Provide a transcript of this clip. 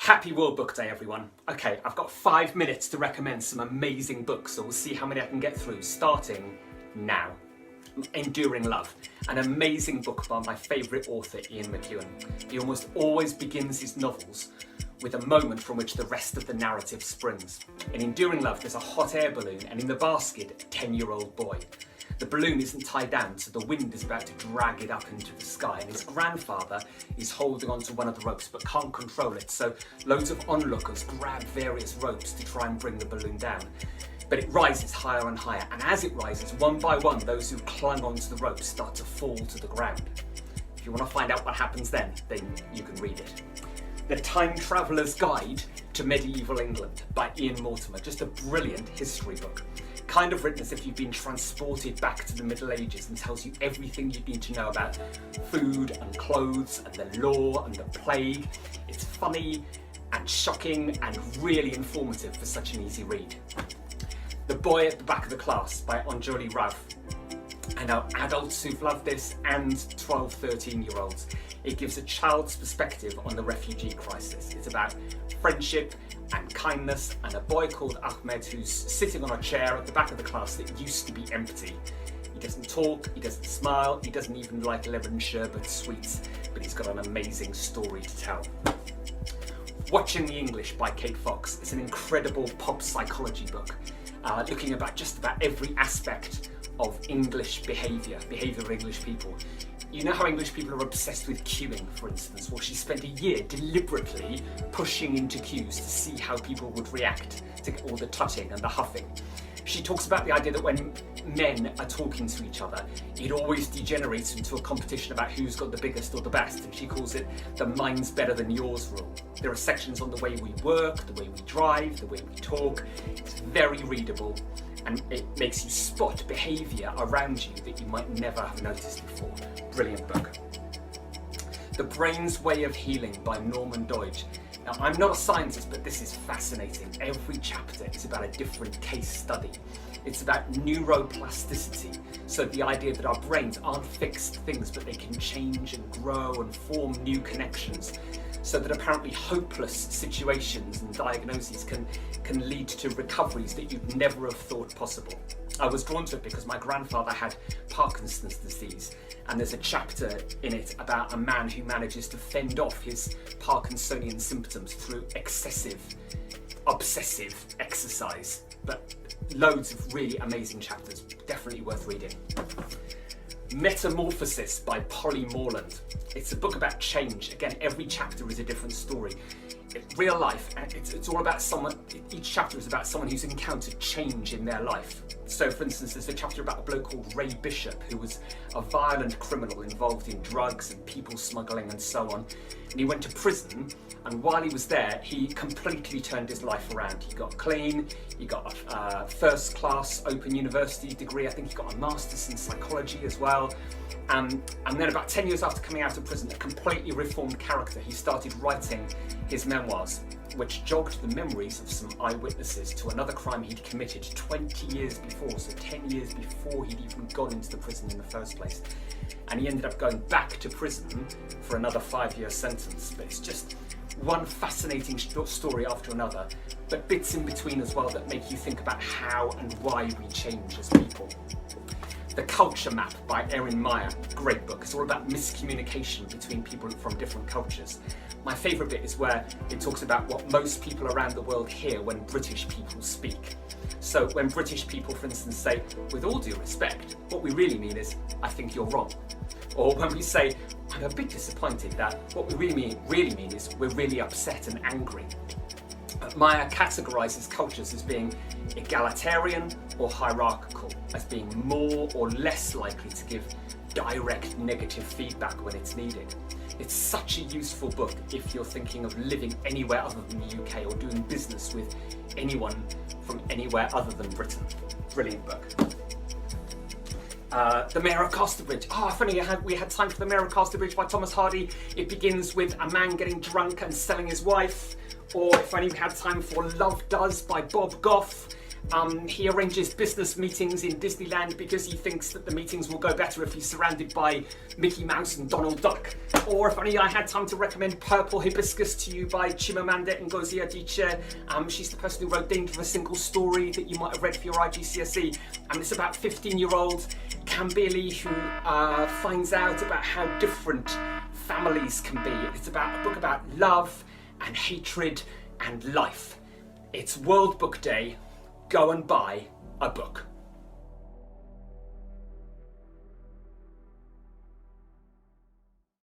Happy World Book Day, everyone. Okay, I've got 5 minutes to recommend some amazing books, so we'll see how many I can get through, starting now. Enduring Love, an amazing book by my favourite author, Ian McEwan. He almost always begins his novels with a moment from which the rest of the narrative springs. In Enduring Love, there's a hot air balloon, and in the basket, a 10-year-old boy. The balloon isn't tied down, so the wind is about to drag it up into the sky, and his grandfather is holding onto one of the ropes but can't control it, so loads of onlookers grab various ropes to try and bring the balloon down. But it rises higher and higher, and as it rises, one by one, those who clung onto the ropes start to fall to the ground. If you want to find out what happens then you can read it. The Time Traveller's Guide to Medieval England by Ian Mortimer, just a brilliant history book. Kind of written as if you've been transported back to the Middle Ages, and tells you everything you need to know about food and clothes and the law and the plague. It's funny and shocking and really informative for such an easy read. The Boy at the Back of the Class by Anjali Rauf. And our adults who've loved this, and 12, 13-year-olds. It gives a child's perspective on the refugee crisis. It's about friendship and kindness, and a boy called Ahmed who's sitting on a chair at the back of the class that used to be empty. He doesn't talk, he doesn't smile, he doesn't even like lemon sherbet sweets, but he's got an amazing story to tell. Watching the English by Kate Fox is an incredible pop psychology book, looking about just about every aspect of English behaviour of English people. You know how English people are obsessed with queuing, for instance? Well, she spent a year deliberately pushing into queues to see how people would react to all the tutting and the huffing. She talks about the idea that when men are talking to each other, it always degenerates into a competition about who's got the biggest or the best, and she calls it the mine's better than yours rule. There are sections on the way we work, the way we drive, the way we talk. It's very readable, and it makes you spot behaviour around you that you might never have noticed before. Brilliant book. The Brain's Way of Healing by Norman Doidge. Now, I'm not a scientist, but this is fascinating. Every chapter is about a different case study. It's about neuroplasticity, so the idea that our brains aren't fixed things, but they can change and grow and form new connections, so that apparently hopeless situations and diagnoses can lead to recoveries that you'd never have thought possible. I was drawn to it because my grandfather had Parkinson's disease, and there's a chapter in it about a man who manages to fend off his Parkinsonian symptoms through obsessive exercise. But loads of really amazing chapters, definitely worth reading. Metamorphosis by Polly Morland. It's a book about change. Again, every chapter is a different story. Real life, it's all about someone, each chapter is about someone who's encountered change in their life. So, for instance, there's a chapter about a bloke called Ray Bishop, who was a violent criminal involved in drugs and people smuggling and so on. And he went to prison, and while he was there, he completely turned his life around. He got clean, he got a first-class Open University degree, I think he got a master's in psychology as well. And then about 10 years after coming out of prison, a completely reformed character, he started writing his memoirs, which jogged the memories of some eyewitnesses to another crime he'd committed 20 years before, so 10 years before he'd even gone into the prison in the first place. And he ended up going back to prison for another 5-year sentence. But it's just one fascinating story after another, but bits in between as well that make you think about how and why we change as people. The Culture Map by Erin Meyer, great book. It's all about miscommunication between people from different cultures. My favourite bit is where it talks about what most people around the world hear when British people speak. So when British people, for instance, say, with all due respect, what we really mean is, I think you're wrong. Or when we say, I'm a bit disappointed, that what we really mean is, we're really upset and angry. Meyer categorises cultures as being egalitarian or hierarchical, as being more or less likely to give direct negative feedback when it's needed. It's such a useful book if you're thinking of living anywhere other than the UK or doing business with anyone from anywhere other than Britain. Brilliant book. The Mayor of Casterbridge. If only we had time for The Mayor of Casterbridge by Thomas Hardy. It begins with a man getting drunk and selling his wife. Or if only we had time for Love Does by Bob Goff. He arranges business meetings in Disneyland because he thinks that the meetings will go better if he's surrounded by Mickey Mouse and Donald Duck. Or if only I had time to recommend Purple Hibiscus to you by Chimamanda Ngozi Adichie. She's the person who wrote Dangerous Single Story that you might have read for your IGCSE. It's about 15-year-old Kambili who finds out about how different families can be. It's about a book about love and hatred and life. It's World Book Day. Go and buy a book.